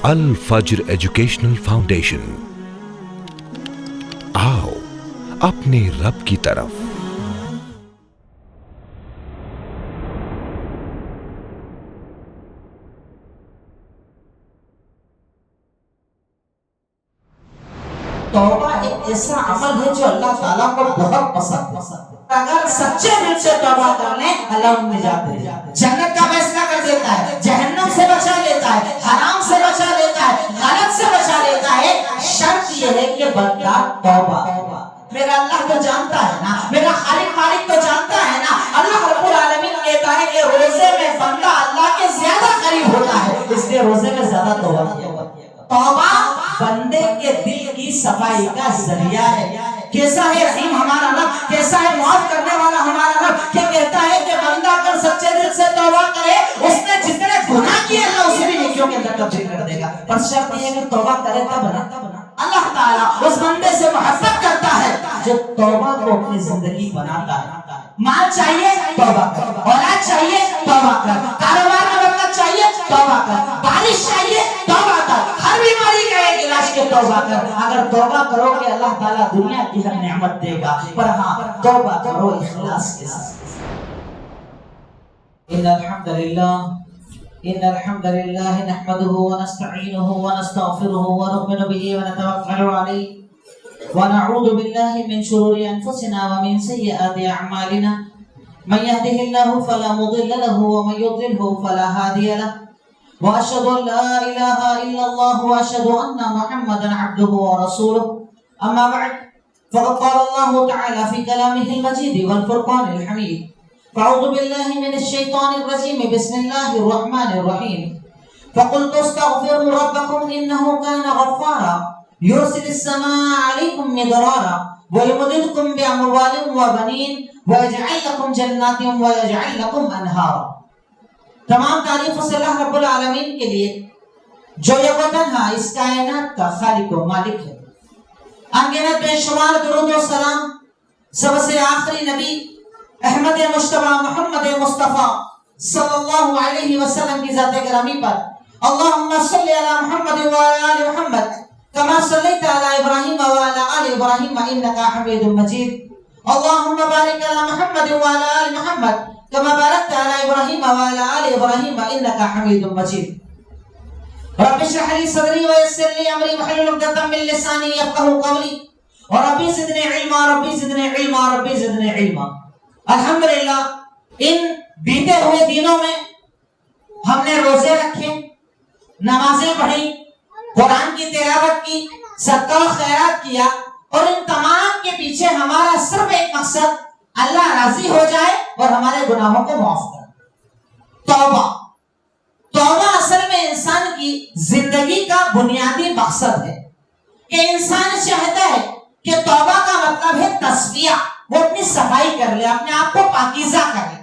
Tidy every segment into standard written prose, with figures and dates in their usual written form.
الفجر educational foundation, آؤ اپنے رب کی طرف۔ توبہ ایک ایسا عمل ہے جو اللہ تعالیٰ کو بہت پسند ہے۔ اگر سچے دل سے توبہ کر لیں اللہ ان میں جاتے ہیں، جنت کا فیصلہ کر دیتا ہے، جہنم سے بچا لیتا ہے، حرام سے بچا لیتا ہے، غلط سے بچا لیتا ہے۔ شرط یہ ہے کہ بندہ توبہ، میرا اللہ تو جانتا ہے نا، میرا خالق مالک تو جانتا ہے نا۔ اللہ رب العالمین کہتا ہے کہ روزے میں بندہ اللہ کے زیادہ قریب ہوتا ہے، اس لیے روزے میں زیادہ توبہ کیا۔ توبہ بندے کے دل کی صفائی کا ذریعہ ہے۔ کیسا ہے رحیم ہمارا رب، کیسا ہے معاف کرنے والا ہمارا رب، کہ کہتا ہے کہ بندہ اگر سچے دل سے توبہ کرے، اس نے جتنے گناہ کیے اللہ اسے بھی نیکیوں کے اندر تبدیل کر دے گا۔ پر شرط یہ ہے کہ توبہ کرے تب نا۔ اللہ تعالیٰ اس بندے سے محبت کرتا ہے جو توبہ کو اپنی زندگی بناتا ہے۔ مال چاہیے توبہ کر، اولاد چاہیے توبہ کر، کاروبار میں برکت چاہیے توبہ کر، بارش چاہیے توبہ کر، ہر بیماری کا ایک علاج کے توبہ کر۔ اگر توبہ کرو کہ اللہ تعالیٰ دنیا کی ہر نعمت دے گا، پر ہاں توبہ کرو اخلاص کے ساتھ۔ ان الحمد للہ نحمده ونستعینه ونستغفره ونؤمن به ونتوکل علیہ ونعوذ باللہ من شرور انفسنا ومن سیئات اعمالنا من يهده الله فلا مضل له ومن يضلل فلا هادي له واشهد ان لا اله الا الله واشهد ان محمدا عبده ورسوله اما بعد فقد قال الله تعالى في كلامه المجيد والفرقان الحميد فاعوذ بالله من الشيطان الرجيم بسم الله الرحمن الرحيم فقلت استغفروا ربكم انه كان غفارا يرسل السماء عليكم مدرارا ويمددكم باموال وبنين ويجعل لكم جنات ويجعل لكم انهارا۔ تمام تعریف اس اللہ رب العالمین کے لیے جو یک و تنہا اس کائنات کا خالق و مالک ہے۔ انگنت بے شمار درود و سلام سب سے آخری نبی احمد مجتبی محمد مصطفیٰ صلی اللہ علیہ وسلم کی ذات گرامی پر اللہم صلی علی محمد وعلی آل محمد کما صلیت علی ابراہیم وعلی آل ابراہیم انکا حمید مجید اللہم بارک علی محمد وعلی آل محمد کما بارکت علی ابراہیم وعلی آل ابراہیم انکا حمید مجید۔ رب اشرح لی صدری ویسر لی امری واحلل عقدۃ من لسانی یفقهوا قولی وربی زدنی علما ربی زدنی علما ربی زدنی علما۔ الحمدللہ ان بیتے ہوئے دنوں میں ہم نے روزے رکھے، نمازیں پڑھی، قرآن کی تلاوت کی، صدقہ و خیرات کیا، اور ان تمام کے پیچھے ہمارا صرف ایک مقصد اللہ راضی ہو جائے اور ہمارے گناہوں کو معاف کرے۔ توبہ، توبہ اصل میں انسان کی زندگی کا بنیادی مقصد ہے کہ انسان چاہتا ہے کہ توبہ کا مطلب ہے تصفیہ، وہ اپنی صفائی کر لے، اپنے آپ کو پاکیزہ کر لے۔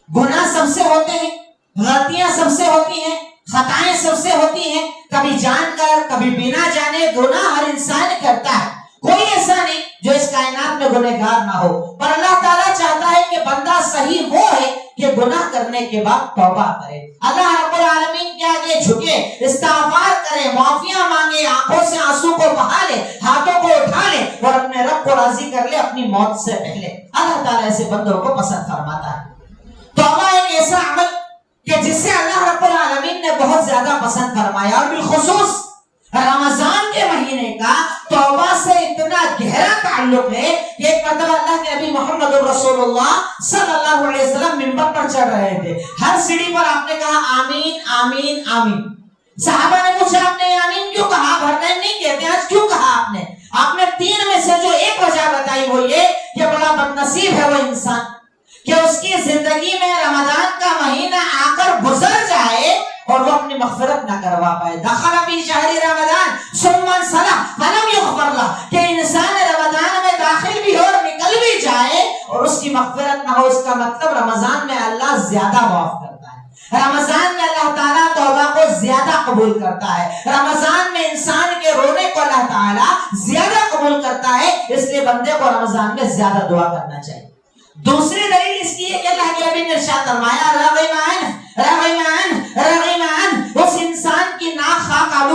گناہ سب سے ہوتے ہیں، غلطیاں سب سے ہوتی ہیں، خطائیں سب سے ہوتی ہیں، کبھی جان کر کبھی بنا جانے گناہ ہر انسان کرتا ہے، کوئی ایسا نہیں جو اس کائنات میں گنہگار نہ ہو۔ پر اللہ تعالیٰ چاہتا ہے کہ بندہ صحیح وہ ہے کہ گناہ کرنے کے بعد توبہ کرے، اللہ رب العالمین کے آگے جھکے، استغفار کرے، معافیاں مانگے، آنکھوں سے آنسو کو بہا لے، ہاتھوں کو اٹھا لے اور اپنے رب کو راضی کر لے اپنی موت سے پہلے۔ اللہ تعالیٰ ایسے بندوں کو پسند فرماتا ہے۔ توبہ ایک ایسا عمل کہ جس سے اللہ رب العالمین نے بہت زیادہ پسند فرمایا، اور بالخصوص رمضان کے مہینے کا توبہ سے اتنا گہرا تعلق ہے کہ ایک مرتبہ اللہ کے نبی محمد رسول اللہ صلی اللہ علیہ وسلم منبر پر چڑھ رہے تھے، ہر سیڑھی پر آپ نے کہا آمین آمین آمین۔ صحابہ نے پوچھا آپ نے آمین کیوں کہا؟ ہر ٹائم نہیں کہتے، آج کیوں کہا آپ نے؟ آپ نے تین میں سے جو ایک وجہ بتائی وہ یہ کہ بڑا بدنصیب ہے وہ انسان کہ اس کی زندگی میں رمضان کا مہینہ آ کر گزر جائے اور وہ اپنی مغفرت نہ کروا پائے۔ دخل فی شہر رمضان ثم انصرف فلم یغفر لہ، کہ انسان رمضان میں داخل بھی ہو اور نکل بھی جائے اور اس کی مغفرت نہ ہو، اس کا مطلب رمضان میں اللہ زیادہ معاف کرتا ہے، رمضان میں اللہ تعالیٰ توبہ کو زیادہ قبول کرتا ہے، رمضان میں انسان کے رونے کو اللہ تعالیٰ زیادہ قبول کرتا ہے، اس لیے بندے کو رمضان میں زیادہ دعا کرنا چاہیے۔ دوسری دلیل اس کی ہے کہ اللہ کے نبی نے ارشاد فرمایا رغم عن اس انسان کی ناک خاک آلود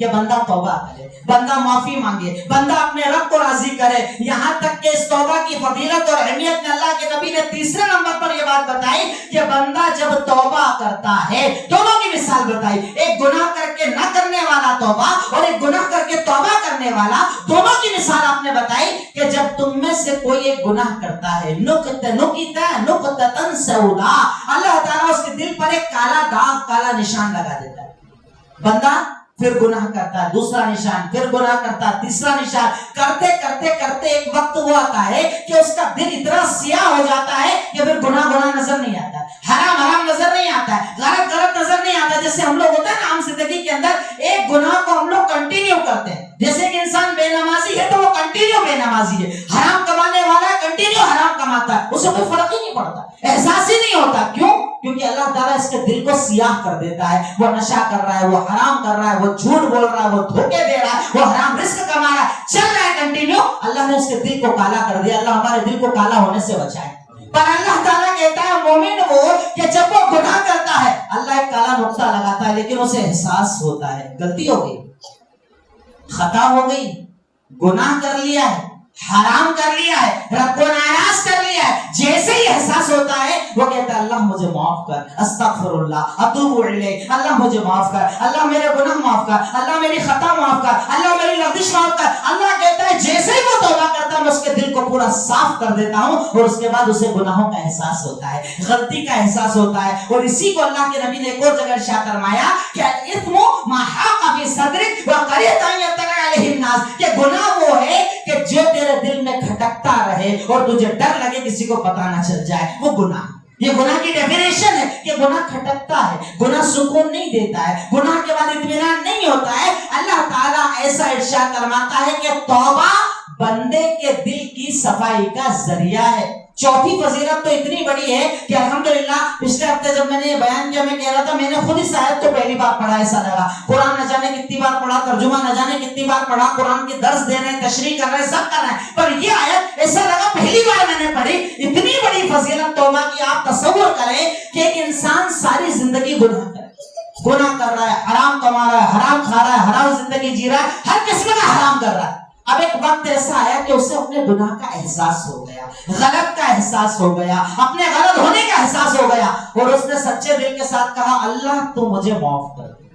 کہ بندہ توبہ کرے, بندہ معافی مانگے, بندہ اپنے رب کو راضی کرے. یہاں تک کہ اس توبہ کی فضیلت اور اہمیت میں اللہ کے نبی نے تیسرے نمبر پر یہ بات بتائی کہ بندہ جب توبہ کرتا ہے, دونوں کی مثال بتائی, ایک گناہ کر کے نہ کرنے والا توبہ اور ایک گناہ کر کے توبہ کرنے والا, دونوں کی مثال آپ نے بتائی کہ جب تم میں سے کوئی ایک گناہ کرتا ہے, نقطتاً سودا, اللہ تعالیٰ اس کے دل پر ایک کالا داغ, کالا نشان لگا دیتا ہے. بندہ پھر گناہ کرتا ہے, دوسرا نشان, پھر گناہ کرتا ہے, تیسرا نشان, کرتے کرتے کرتے ایک وقت وہ آتا ہے کہ اس کا دل اتنا سیاہ ہو جاتا ہے کہ پھر گناہ گناہ نظر نہیں آتا ہے, حرام حرام نظر نہیں آتا ہے, غلط غلط نظر نہیں آتا. جیسے ہم لوگ ہوتا ہے نا عام زندگی کے اندر, ایک گناہ کو ہم لوگ کنٹینیو کرتے ہیں. جیسے کہ انسان بے نمازی ہے تو وہ کنٹینیو بے نمازی ہے, حرام کمانے والا کنٹینیو حرام کماتا ہے, اسے کوئی فرق ہی نہیں پڑتا, احساس ہی نہیں ہوتا. کیوں؟ کیونکہ اللہ تعالیٰ اس کے دل کو سیاہ کر دیتا ہے. وہ نشہ کر رہا ہے, وہ حرام کر رہا ہے, وہ جھوٹ بول رہا ہے, وہ دھوکے دے رہا ہے, وہ حرام رزق کما رہا ہے, چل رہا ہے کنٹینیو. اللہ نے اس کے دل کو کالا کر دیا. اللہ ہمارے دل کو کالا ہونے سے بچائے. پر اللہ تعالیٰ کہتا ہے مومن وہ کہ جب وہ گناہ کرتا ہے اللہ ایک کالا نقطہ لگاتا ہے, لیکن اسے احساس ہوتا ہے غلطی ہو گئی, خطا ہو گئی, گناہ کر لیا ہے, حرام کر لیا ہے, رب کو ناراض کر لیا ہے. جیسے ہی احساس ہوتا ہے وہ کہتا ہے اللہ مجھے معاف کر, استغفر اللہ اتوب الیک, اللہ مجھے معاف کر, اللہ میرے گناہ معاف کر, اللہ میری خطا معاف کر, اللہ میری لغزش معاف کر. اللہ کہتا ہے جیسے ہی وہ توبہ کرتا ہے میں اس کے دل کو پورا صاف کر دیتا ہوں, اور اس کے بعد اسے گناہوں کا احساس ہوتا ہے, غلطی کا احساس ہوتا ہے. اور اسی کو اللہ کے نبی نے ایک اور جگہ ارشاد فرمایا کہ الاثم ما حاق فی صدرک وکرہت ان یطلع علیہ الناس, کہ گناہ وہ ہے کہ جو تیرے دل میں کھٹکتا رہے اور تجھے ڈر لگے کسی کو پتہ نہ چل جائے, وہ گناہ. یہ گناہ کی ڈیفینیشن ہے کہ گناہ کھٹکتا ہے, گناہ سکون نہیں دیتا ہے, گناہ کے بعد اطمینان نہیں ہوتا ہے. اللہ تعالیٰ ایسا ارشاد فرماتا ہے کہ توبہ بندے کے دل کی صفائی کا ذریعہ ہے. چوتھی فضیلت تو اتنی بڑی ہے کہ الحمدللہ پچھلے ہفتے جب میں نے یہ بیان کیا میں کہہ رہا تھا میں نے خود اس آیت کو پہلی بار پڑھا, ایسا لگا. قرآن نہ جانے کتنی بار پڑھا, ترجمہ نہ جانے کتنی بار پڑھا, قرآن کے درس دے رہے ہیں, تشریح کر رہے ہیں, سب کر رہے ہیں, پر یہ آیت ایسا لگا پہلی بار میں نے پڑھی. اتنی بڑی فضیلت توبہ کی آپ تصور کریں کہ ایک انسان ساری زندگی گناہ کرے, گناہ کر رہا ہے, حرام کما رہا ہے, حرام کھا رہا ہے, حرام زندگی جی رہا ہے, ہر قسم کا حرام کر رہا ہے. اب ایک وقت ایسا آیا کہ اسے اپنے گناہ کا احساس ہو گیا, غلط کا احساس ہو گیا, اپنے غلط ہونے کا احساس ہو گیا, اور اس نے سچے دل کے ساتھ کہا اللہ تو مجھے معاف کر دے,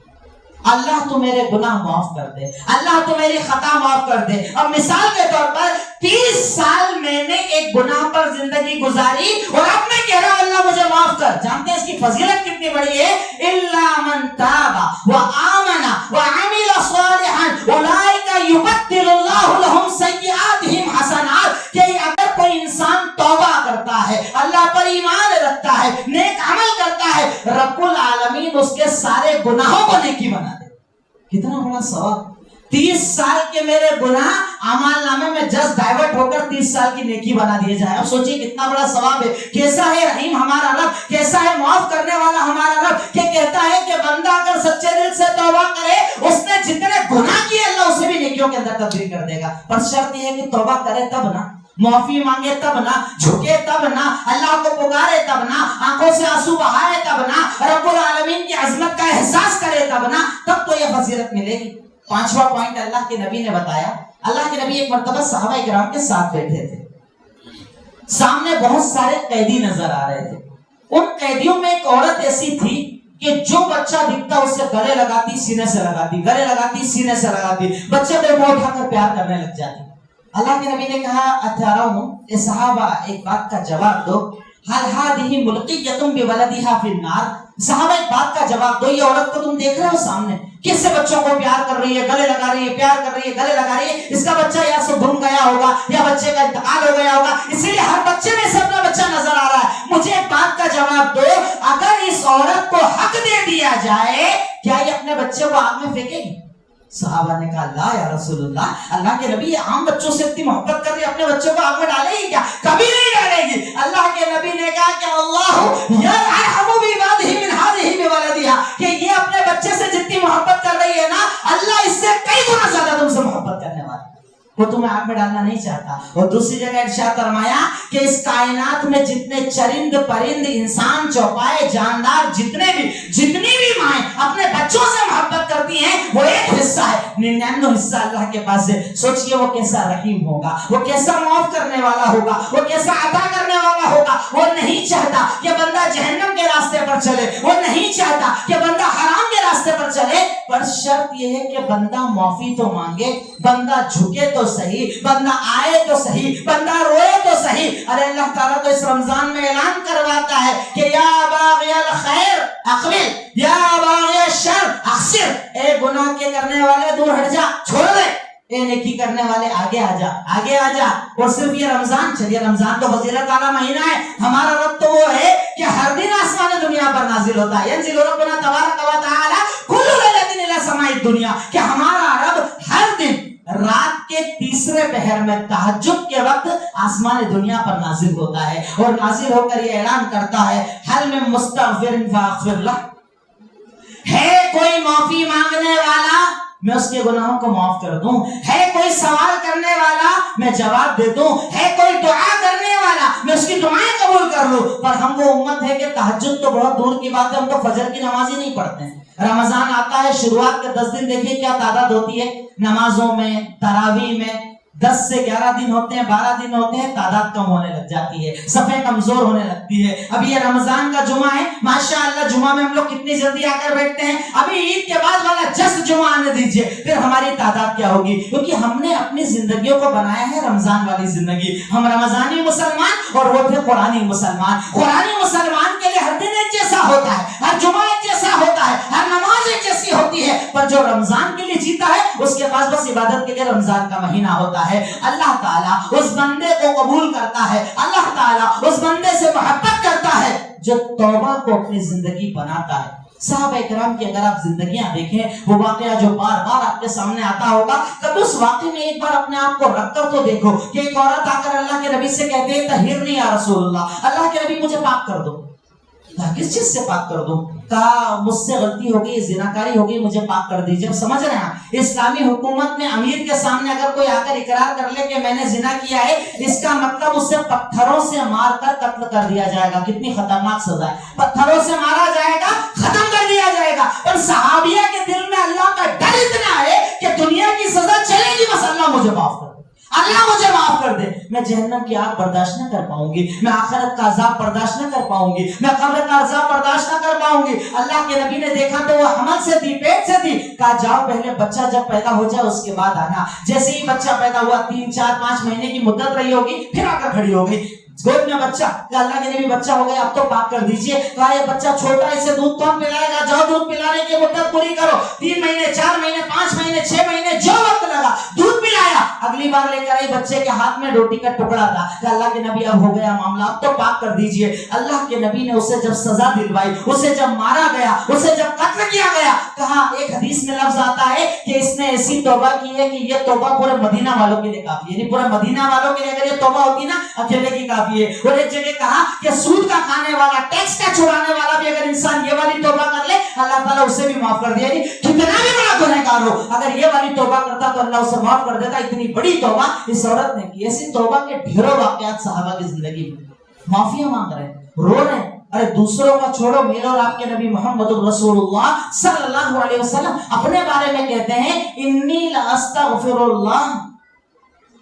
اللہ تو میرے گناہ معاف کر دے, اللہ تو میری خطا معاف کر دے. اب مثال کے طور پر 30 سال میں نے ایک گناہ پر زندگی گزاری اور اب میں کہہ رہا ہوں اللہ مجھے معاف کر. جانتے ہیں اس کی فضیلت کتنی بڑی ہے؟ الا من تاب وآمن وعمل صالحا اولئک یبدل اللہ لهم سیئاتهم حسنات, کہ اگر کوئی انسان توبہ کرتا ہے, اللہ پر ایمان رکھتا ہے, نیک عمل کرتا ہے, رب العالمین اس کے سارے گناہوں کو نیکی بنا دے. کتنا بڑا ثواب. 30 سال کے میرے گناہ اعمال نامے میں جسٹ ڈائیورٹ ہو کر 30 سال کی نیکی بنا دیے جائے. اب سوچئے کتنا بڑا ثواب ہے. کیسا ہے رحیم ہمارا رب, کیسا ہے معاف کرنے والا ہمارا رب, کہ کہتا ہے کہ بندہ اگر سچے دل سے توبہ کرے, اس نے جتنے گناہ کیے اللہ اسے بھی نیکیوں کے اندر تبدیل کر دے گا. پر شرط یہ ہے کہ توبہ کرے تب نا, معافی مانگے تب نا, جھکے تب نا, اللہ کو پکارے تب نا, آنکھوں سے آنسو بہائے تب نا, رب العالمین کی عظمت کا احساس کرے تب نا, تب تو یہ فضیلت ملے گی. پانچواں پوائنٹ اللہ کے نبی نے بتایا. اللہ کے نبی ایک مرتبہ صحابہ کرام کے ساتھ بیٹھے تھے, سامنے بہت سارے قیدی نظر آ رہے تھے. ان قیدیوں میں ایک عورت ایسی تھی کہ جو بچہ دکھتا اسے گلے لگاتی, سینے سے لگاتی, گلے لگاتی, سینے سے لگاتی, بچے پہ منہ اٹھا کر پیار کرنے لگ جاتی. اللہ کے نبی نے کہا اتھارہم, اے صحابہ ایک بات کا جواب دو, حل ہذہ ملقیۃ بولدھا فی النار, صحابہ ایک بات کا جواب دو, یہ عورت کو تم دیکھ رہے ہو سامنے کس سے بچوں کو پیار کر رہی ہے, گلے لگا رہی ہے, پیار کر رہی ہے, گلے لگا رہی ہے. اس کا بچہ یا تو گم گیا ہوگا یا بچے کا انتقال ہو گیا ہوگا, اسی لیے ہر بچے میں سے اپنا بچہ نظر آ رہا ہے. مجھے ایک بات کا جواب دو, اگر اس عورت کو حق دے دیا جائے کیا یہ اپنے بچے کو آگ میں پھینکے گی؟ صحابہ نے کہا لا یا رسول اللہ, اللہ کے نبی یہ عام بچوں سے اتنی محبت کر رہی ہے, اپنے بچوں کو آگ میں ڈالے گی کیا؟ کبھی نہیں ڈالے گی. اللہ کے نبی نے کہا کہ اللہ یرحم بعبادہ من ہذہ بولدھا, کہ یہ اپنے بچے سے جتنی محبت کر رہی ہے نا, اللہ اس سے کئی گنا زیادہ تم سے محبت کرنے والا ہے, وہ تمہیں آگ میں ڈالنا نہیں چاہتا. اور دوسری جگہ ارشاد فرمایا کہ اس کائنات میں جتنے چرند پرند انسان چوپائے جاندار جتنی بھی مائیں اپنے بچوں سے محبت کرتی کرتی ہیں وہ ایک حصہ ہے, 99 حصہ اللہ کے پاس ہے. سوچئے وہ کیسا رحیم ہوگا, وہ کیسا معاف کرنے والا ہوگا, وہ کیسا عطا کرنے والا ہوگا. وہ نہیں چاہتا کہ بندہ جہنم کے راستے پر چلے, وہ نہیں چاہتا کہ بندہ حرام کے راستے پر چلے, پر شرط یہ ہے کہ بندہ معافی تو مانگے, بندہ جھکے تو صحیح, بندہ آئے تو صحیح, بندہ روئے تو صحیح. ارے اللہ تعالیٰ تو اس رمضان میں اعلان کرواتا ہے کہ یا باغی الخیر اقبل, یا باغی الشر اقصر. اے گناہ کے کرنے والے دور ہٹ جا, چھوڑ دے, اے نیکی کرنے والے آگے آ جا, آگے آ جا. اور صرف یہ رمضان, چلیے رمضان تو فضیلت والا مہینہ ہے, ہمارا رب تو وہ ہے کہ ہر دن آسمان دنیا پر نازل ہوتا ہے. ینزل ربنا تبارک و تعالی کل لیلۃ الی سماء الدنیا, کہ ہمارا رب ہر دن رات کے تیسرے پہر میں تہجد کے وقت آسمان دنیا پر نازل ہوتا ہے, اور نازل ہو کر یہ اعلان کرتا ہے حل من مستغفر فاغفر لہ, ہے کوئی معافی مانگنے والا میں اس کے گناہوں کو معاف کر دوں, ہے کوئی سوال کرنے والا میں جواب دے دوں, ہے کوئی دعا کرنے والا میں اس کی دعائیں قبول کر لوں. پر ہم وہ امت ہے کہ تہجد تو بہت دور کی بات ہے, ہم تو فجر کی نماز ہی نہیں پڑھتے ہیں. رمضان آتا ہے, شروعات کے 10 دن دیکھیے کیا تعداد ہوتی ہے نمازوں میں, تراویح میں. 10 سے 11 دن ہوتے ہیں, 12 دن ہوتے ہیں, تعداد کم ہونے لگ جاتی ہے, صفیں کمزور ہونے لگتی ہے. ابھی یہ رمضان کا جمعہ ہے, ماشاءاللہ جمعہ میں ہم لوگ کتنی جلدی آ کر بیٹھتے ہیں. ابھی عید کے بعد والا جسٹ جمعہ آنے دیجئے, پھر ہماری تعداد کیا ہوگی, کیونکہ ہم نے اپنی زندگیوں کو بنایا ہے رمضان والی زندگی. ہم رمضانی مسلمان اور وہ تھے قرآنی مسلمان. قرآنی مسلمان کے لیے ہر دن ایک جیسا ہوتا ہے, ہر جمعہ ایک جیسا ہوتا ہے, ہر نماز ایک جیسی ہوتی ہے, پر جو رمضان کے لیے جیتا ہے اس کے پاس بس عبادت کے لیے رمضان کا مہینہ ہوتا ہے. اللہ تعالیٰ اس بندے کو قبول کرتا ہے, اللہ تعالیٰ اس بندے سے محبت کرتا ہے جو توبہ کو اپنی زندگی بناتا ہے. صحابہ کرام کی اگر آپ زندگیاں دیکھیں, وہ واقعہ جو بار بار آپ کے سامنے آتا ہوگا, کبھی اس واقعے میں ایک بار اپنے آپ کو رکھ کر تو دیکھو کہ ایک عورت آ کر اللہ کے نبی سے کہتے ہیں طہرنی یا رسول اللہ, اللہ کے نبی مجھے پاک کر دو. کس چیز سے پاک کر دوں؟ کہا مجھ سے غلطی ہو گئی, زناکاری ہو گئی, مجھے پاک کر دیجئے. سمجھ رہے ہیں اسلامی حکومت میں امیر کے سامنے اگر کوئی آ کر اقرار کر لے کہ میں نے زنا کیا ہے, اس کا مطلب اسے پتھروں سے مار کر قتل کر دیا جائے گا. کتنی خطرناک سزا ہے, پتھروں سے مارا جائے گا, ختم کر دیا جائے گا. اور صحابیہ کے دل میں اللہ کا ڈر اتنا ہے کہ دنیا کی سزا چلے گی, بس اللہ مجھے معاف کر دے, اللہ مجھے معاف کر دے. میں جہنم کی آگ برداشت نہ کر پاؤں گی, میں آخرت کا عذاب برداشت نہ کر پاؤں گی, میں قبر کا عذاب برداشت نہ کر پاؤں گی. اللہ کے نبی نے دیکھا تو وہ حمل سے تھی, پیٹ سے تھی. کہا جاؤ پہلے بچہ جب پیدا ہو جائے اس کے بعد آنا. جیسے ہی بچہ پیدا ہوا, 3 4 5 مہینے کی مدت رہی ہوگی, پھر آ کر کھڑی ہو گئی. گود میں بچہ, کہ اللہ کے نبی بچہ ہو گیا اب تو پاک کر دیجئے. کہا یہ بچہ چھوٹا, اسے دودھ کون پلائے گا, جاؤ دودھ پلانے کی مدت پوری کرو. 3 مہینے 4 مہینے 5 مہینے 6 مہینے جو وقت لگا دودھ پلایا. اگلی بار لے کر آئی, بچے کے ہاتھ میں روٹی کا ٹکڑا تھا. کہ اللہ کے نبی اب ہو گیا معاملہ, اب تو پاک کر دیجئے. اللہ کے نبی نے اسے جب سزا دلوائی, اسے جب مارا گیا, اسے جب قتل کیا گیا, کہا ایک حدیث میں لفظ آتا ہے کہ اس نے ایسی توبہ کی ہے کہ یہ توبہ پورے مدینہ والوں کے لیے کافی ہے. یعنی پورے مدینہ والوں کے لیے اگر یہ توبہ ہوتی نا, اکیلے کی کافی ہے. اور ایک جگہ کہا کہ سود کا کھانے والا, ٹیکس کا چھڑانے والا بھی اگر انسان یہ والی توبہ کر لے, اللہ تعالیٰ اسے بھی معاف کر دیا. کتنا بھی بڑا گنہگار ہو, اگر یہ والی توبہ کرتا تو اللہ اسے معاف کر دیتا. اتنی بڑی توبہ اس عورت نے کی. ایسی توبہ کے ڈھیروں واقعات صحابہ کی زندگی میں. معافیاں مانگ رہے, رو رہے. ارے دوسروں کا چھوڑو, میرے اور آپ کے نبی محمد رسول اللہ صلی اللہ علیہ وسلم اپنے بارے میں کہتے ہیں انی لاستغفر اللہ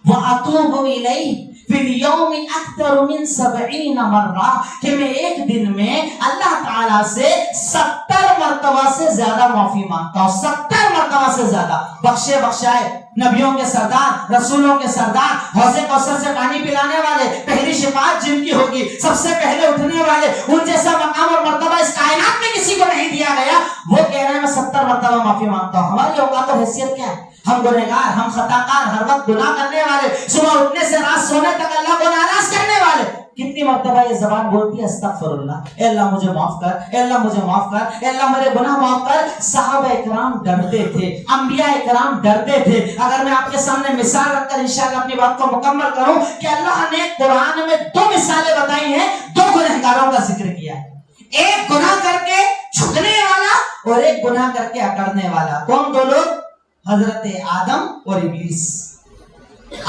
واتوب الیہ فی اليوم اکثر من 70 مرہ, کہ میں ایک دن میں اللہ تعالیٰ سے 70 مرتبہ سے زیادہ معافی مانگتا ہوں. 70 مرتبہ سے زیادہ. بخشے بخشائے, نبیوں کے سردار, رسولوں کے سردار, حوض کوثر سے پانی پلانے والے, پہلی شفاعت جن کی ہوگی, سب سے پہلے اٹھنے والے, ان جیسا مقام اور مرتبہ اس کائنات میں کسی کو نہیں دیا گیا. وہ کہہ رہے ہیں میں 70 مرتبہ معافی مانگتا ہوں. ہماری اوقات اور حیثیت کیا ہے؟ ہم گنہگار, ہم خطاکار, ہر وقت گناہ کرنے والے, صبح اٹھنے سے رات سونے تک اللہ کو ناراض کرنے والے. کتنی مرتبہ یہ زبان بولتی ہے استغفر اللہ, اے اللہ مجھے معاف کر, اے اللہ مجھے معاف کر, اے اللہ میرے گناہ معاف کر. صحابہ کرام ڈرتے تھے, انبیاء کرام ڈرتے تھے. اگر میں آپ کے سامنے مثال رکھ کر انشاءاللہ اپنی بات کو مکمل کروں کہ اللہ نے قرآن میں 2 مثالیں بتائی ہیں, 2 گنہگاروں کا ذکر کیا ہے. ایک گناہ کر کے جھکنے والا اور ایک گناہ کر کے اکڑنے والا. کون 2 لوگ؟ حضرت آدم اور ابلیس.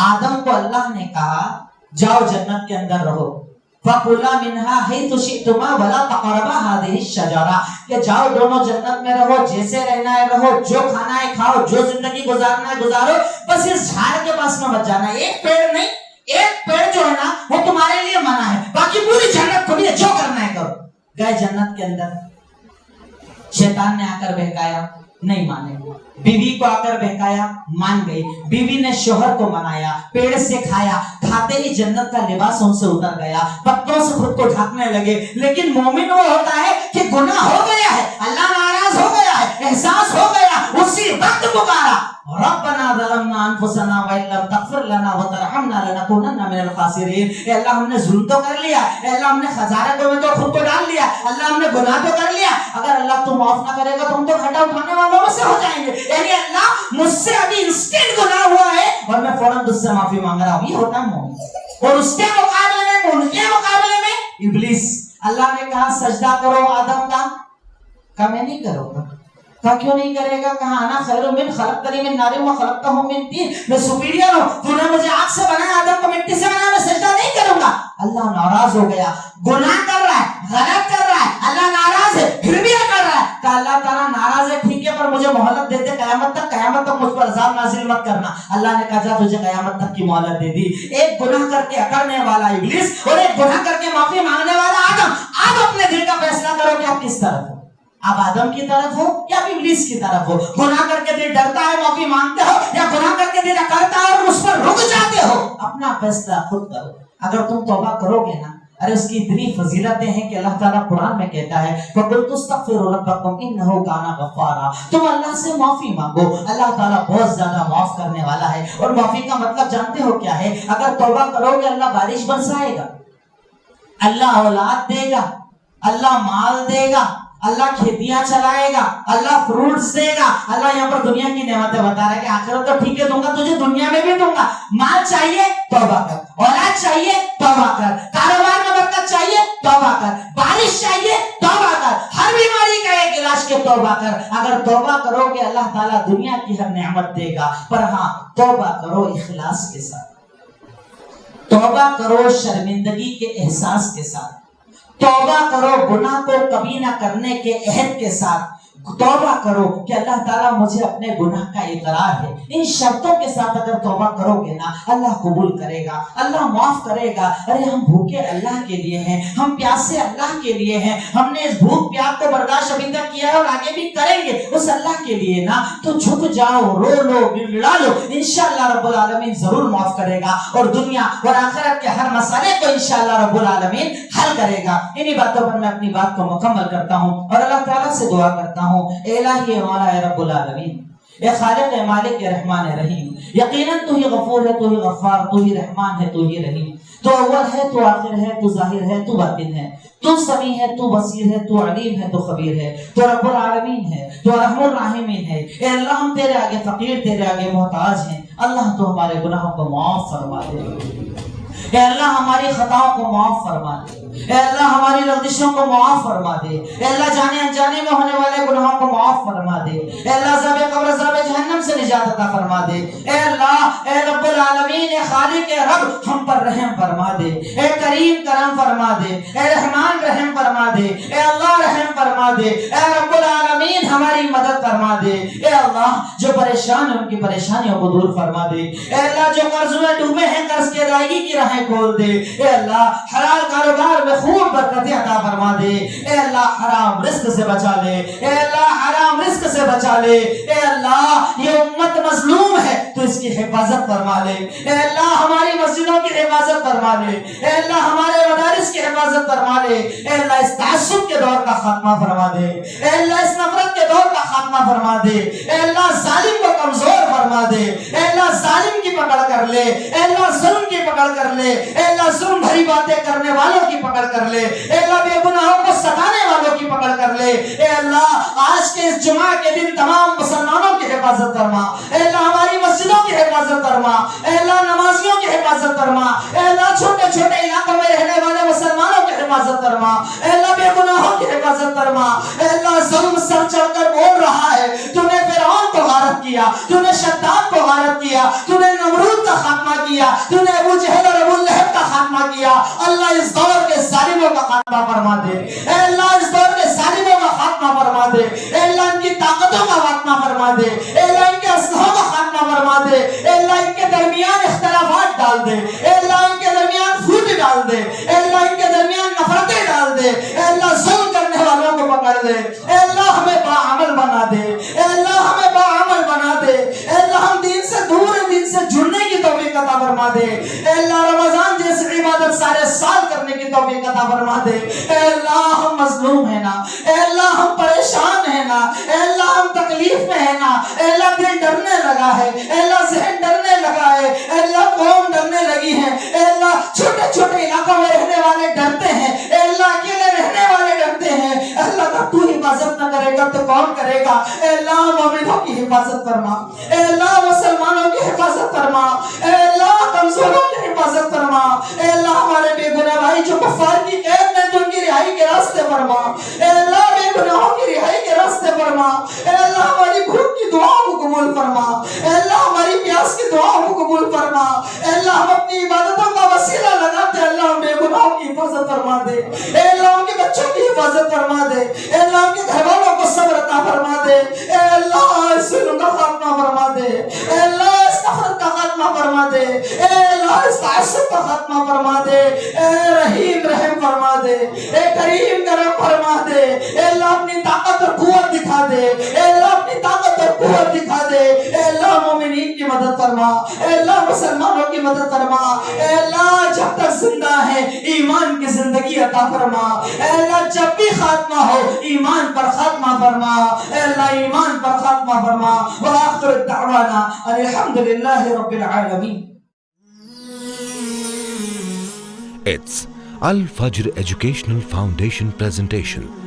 آدم کو اللہ نے کہا جاؤ جنت کے اندر رہو, فَكُلَا مِنْهَا حَيْثُ شِئْتُمَا وَلَا تَقْرَبَا هَذِهِ الشَّجَرَةَ کہ جاؤ دونوں جنت میں رہو، جیسے رہنا ہے رہو، جو کھانا ہے کھاؤ، جو زندگی گزارنا ہے گزارو، بس اس جھاڑ کے پاس نہ مت جانا. ایک پیڑ نہیں، ایک پیڑ جو ہے نا وہ تمہارے لیے منع ہے، باقی پوری جنت کھلی ہے، جو کرنا ہے کرو. گئے جنت کے اندر، شیطان نے آ کر بہکایا، نہیں مانے. بیوی کو آ کر بہکایا، مان گئی. بیوی نے شوہر کو منایا، پیڑ سے کھایا، کھاتے ہی جنت کا لباس ان سے اتر گیا، پتوں سے خود کو ڈھانکنے لگے. لیکن مومن وہ ہوتا ہے کہ گناہ ہو گیا ہے، اللہ ناراض ہو گیا ہے، احساس ہو گیا، اسی وقت پکارا ربنا ظلمنا انفسنا وان لم تغفر لنا وترحمنا لنكونن من الخاسرین. اے اللہ ہم نے ظلم تو کر لیا، اے اللہ ہم نے خسارتوں میں تو خود کو ڈال لیا، اللہ ہم نے گناہ تو کر لیا، اگر اللہ تو معاف نہ کرے گا تو ہم تو گھاٹا اٹھانے والوں میں سے ہو جائیں گے. یعنی اللہ مجھ سے ابھی انسٹنٹ گناہ ہوا ہے اور میں فوراً تجھ سے معافی مانگ رہا ہوں. یہ ہوتا ہے مومن. اور اس کے مقابلے میں، ان کے مقابلے میں ابلیس. اللہ نے کہا سجدہ کرو آدم کا، کہا میں نہیں کروں گا. کہا کیوں نہیں کرے گا؟ کہا انا خیر من خلقتنی من نار و خلقتہ من طین، میں سپیریئر ہوں، تو نے مجھے آگ سے بنایا، آدم کو مٹی سے بنایا، میں سجدہ نہیں کروں گا. اللہ ناراض ہو گیا، گناہ کر رہا ہے، غلط کر رہا ہے، اللہ ناراض ہے، پھر بھی یہ کر رہا ہے. کہا اللہ تعالیٰ ناراض ہے ٹھیک ہے، پر مجھے مہلت دے دے قیامت تک مجھ پر عذاب نازل مت کرنا. اللہ نے کہا جا تجھے قیامت تک کی مہلت دے دی. ایک گناہ کر کے اکڑنے والا ابلیس اور ایک گناہ کر کے معافی مانگنے والا آدم. آپ اپنے دل کا فیصلہ کرو کہ آپ کس طرف ہو، آپ آدم کی طرف ہو یا ابلیس کی طرف ہو. گناہ کر کے دل ڈرتا ہے معافی مانگتے ہو، یا گناہ کر کے دل اکڑتا ہے اور اس پر رک جاتے ہو. اپنا فیصلہ خود کرو. اگر تم توبہ کرو گے نا، ارے اس کی اتنی فضیلتیں ہیں کہ اللہ تعالیٰ قرآن میں کہتا ہے فَقُلْتُ اسْتَغْفِرُوا رَبَّكُمْ إِنَّهُ كَانَ غَفَّارًا. تم اللہ سے معافی مانگو، اللہ تعالیٰ بہت زیادہ معاف کرنے والا ہے. اور معافی کا مطلب جانتے ہو کیا ہے؟ اگر توبہ کرو گے اللہ بارش برسائے گا، اللہ اولاد دے گا، اللہ مال دے گا، اللہ کھیتیاں چلائے گا، اللہ فروٹس دے گا. اللہ یہاں پر دنیا کی نعمتیں بتا رہا ہے کہ آخرت تو ٹھیک ہے دوں گا تجھے، دنیا میں بھی دوں گا. مال چاہیے توبہ کر، اولاد چاہیے توبہ کر، کاروبار میں برکت چاہیے توبہ کر، بارش چاہیے توبہ کر، ہر بیماری کا ایک علاج کے توبہ کر. اگر توبہ کرو گے اللہ تعالیٰ دنیا کی ہر نعمت دے گا، پر ہاں توبہ کرو اخلاص کے ساتھ، توبہ کرو شرمندگی کے احساس کے ساتھ، توبہ کرو گناہ کو کبھی نہ کرنے کے عہد کے ساتھ. توبہ کرو کہ اللہ تعالیٰ مجھے اپنے گناہ کا اقرار ہے. ان شرطوں کے ساتھ اگر توبہ کرو گے نا اللہ قبول کرے گا، اللہ معاف کرے گا. ارے ہم بھوکے اللہ کے لیے ہیں، ہم پیاسے اللہ کے لیے ہیں، ہم نے اس بھوک پیاس کو برداشت ابھی تک کیا ہے اور آگے بھی کریں گے اس اللہ کے لیے نا. تو جھک جاؤ، رو لو، گڑگڑا لو، انشاءاللہ رب العالمین ضرور معاف کرے گا اور دنیا اور آخرت کے ہر مسئلے کو انشاءاللہ رب العالمین حل کرے گا. انہی باتوں پر میں اپنی بات کو مکمل کرتا ہوں اور اللہ تعالیٰ سے دعا کرتا ہوں اے الہی مولا اے رب العالمین، اے خالق اے مالک اے رحمان اے رحیم، یقیناً تو ہی غفور ہے، تو ہی غفار، تو ہی رحمان ہے، تو ہی رحیم. تو اول ہے، تو آخر ہے، تو ظاہر ہے، تو باطن ہے، تو سمیع ہے، تو بصیر ہے، تو علیم ہے، تو خبیر ہے، تو رب العالمین ہے، تو رحم الراحمین ہے. اے اللہ ہم تیرے آگے فقیر، تیرے آگے محتاج ہیں. اللہ تو ہمارے گناہوں کو معاف فرما دے. اے اللہ ہماری خطاؤں کو معاف فرما دے. اے اللہ ہماری لغزشوں کو معاف فرما دے. اے اللہ جانے انجانے میں ہونے والے گناہوں کو معاف فرما دے. اے اللہ عذاب قبر عذاب جہنم سے نجات عطا فرما دے. اے اللہ اے رب العالمین اے خالق اے رب ہم پر رحم فرما دے. اے کریم کرم فرما دے. اے رحمان رحم فرما دے. اے اللہ رحم فرما دے. اے رب العالمین ہماری مدد فرما دے. اے اللہ جو پریشان ہیں ان کی پریشانیوں کو دور فرما دے. اے اللہ جو قرض میں ڈوبے ہیں قرض کی ادائیگی کی راہیں کھول دے. اے اللہ حلال کاروبار میں خوب برکتیں عطا فرما دے. اے اللہ حرام رزق سے بچا لے. اے اللہ حرام رزق سے بچا لے. اے اللہ یہ امت مظلوم ہے تو اس کی حفاظت فرما لے. اے اللہ ہماری مسجدوں کی حفاظت فرما لے. اے اللہ ہمارے مدارس کی حفاظت فرما لے. اے اللہ اس تعصب کے دور کا خاتمہ فرما دے. اے اللہ اس نفرت کے دور کا خاتمہ فرما دے. اے اللہ ظالم کو کمزور فرما دے. اے اللہ ظالم کی پکڑ کر لے. اے اللہ ظلم کی پکڑ کر لے. اے اللہ ظلم بھری باتیں کرنے والوں کی پکڑ کر لے. اے اللہ بے گناہوں کو ستانے والوں کی پکڑ کر لے. اے اللہ آج کے اس جمعہ کے دن تمام مسلمانوں کی حفاظت فرما. اے اللہ ہماری مسجدوں کی حفاظت فرما. اے اللہ نمازیوں کی حفاظت فرما. اے اللہ چھوٹے چھوٹے علاقوں میں رہنے والے مسلمانوں کی حفاظت فرما. اے اللہ بے گناہوں کی حفاظت فرما. اے اللہ ظلم سر چڑھ کر بول رہا ہے تو نے فرعون کو غارت کیا، تو نے شداد کو غارت کیا، تو نے نمرود کا خاتمہ کیا، تو نے ابو جہل اور ابو لہب کا خاتمہ کیا. اللہ اس دور کے خاتمہ فرما دے، اے اللہ اس دور میں ظالموں کا خاتمہ فرما دے، اے اللہ ان کی طاقتوں کا خاتمہ فرما دے، اے اللہ ان کے اسلحوں کا خاتمہ فرما دے، اے اللہ ان کے درمیان اختلافات ڈال دے، اے اللہ ان کے درمیان پھوٹ ڈال دے، اے اللہ ان کے درمیان نفرتیں ڈال دے، اے اللہ ظلم کرنے والوں کو پکڑ دے، اے اللہ ہمیں باعمل بنا دے، اے اللہ ہمیں باعمل بنا دے، اے اللہ ہم دین سے دور ہیں، دین سے جڑنے کی توفیق عطا فرما دے، اے اللہ رمضان جیسی عبادت سارے سال کرنے کی توفیق عطا فرما دے، اے اللہ ہم مظلوم ہیں نا، اے اللہ ہم پریشان ہیں نا، اے اللہ ہم تکلیف میں ہیں نا، اے اللہ دل ڈرنے لگا ہے، اے اللہ ذہن ڈرنے لگا ہے، اے اللہ قوم ڈرنے لگی ہے، اے اللہ چھوٹے چھوٹے علاقوں میں رہنے والے ڈرتے ہیں، اے اللہ اکیلے رہنے والے ڈرتے ہیں، اے اللہ اگر تو حفاظت نہ کرے گا تو کون کرے گا؟ اے اللہ مومنوں کی حفاظت فرما، اے اللہ مسلمانوں کی حفاظت فرما، اے اللہ کمزوروں کی حفاظت فرما، اے اللہ ہمارے بے گناہ بھائی جو کفار کی قید میں تو ان کی رہائی کے راستے فرما، اے اللہ بے گناہوں کی رہائی کے راستے فرما، اے اللہ ہماری بھوک کی دعاؤں کو قبول فرما، اے اللہ ہماری پیاس کی دعاؤں کو قبول فرما، اے اللہ ہم اپنی عبادتوں کا وسیلہ لگاتے ہیں، اللہ ہم بے گناہوں کی حفاظت فرما دے، اے اللہ ان کے بچوں کی حفاظت فرما دے، اے اللہ ان کے گھر والوں کو صبر عطا فرما دے، اے اللہ اس ظلم کا خاتمہ فرما دے، اے اللہ اس نفرت کا خاتمہ فرما دے، اے اللہ اس تعصب کا خاتمہ فرما دے، اے رحیم رحم فرما دے، اے کریم کرم فرما دے، اے اللہ اپنی طاقت اور قوت دکھا دے، اے اللہ اپنی طاقت اور قوت دکھا دے، اے اللہ مومنین کی مدد فرما، اے اللہ مسلمانوں کی مدد فرما، اے اللہ جب تک زندہ ہے ایمان کی زندگی عطا فرما، اے اللہ جب بھی خاتمہ ہو ایمان پر خاتمہ فرما، اے اللہ ایمان پر خاتمہ فرما، وآخر دعوانا الحمدللہ رب العالمین۔ It's Al Fajr Educational Foundation presentation.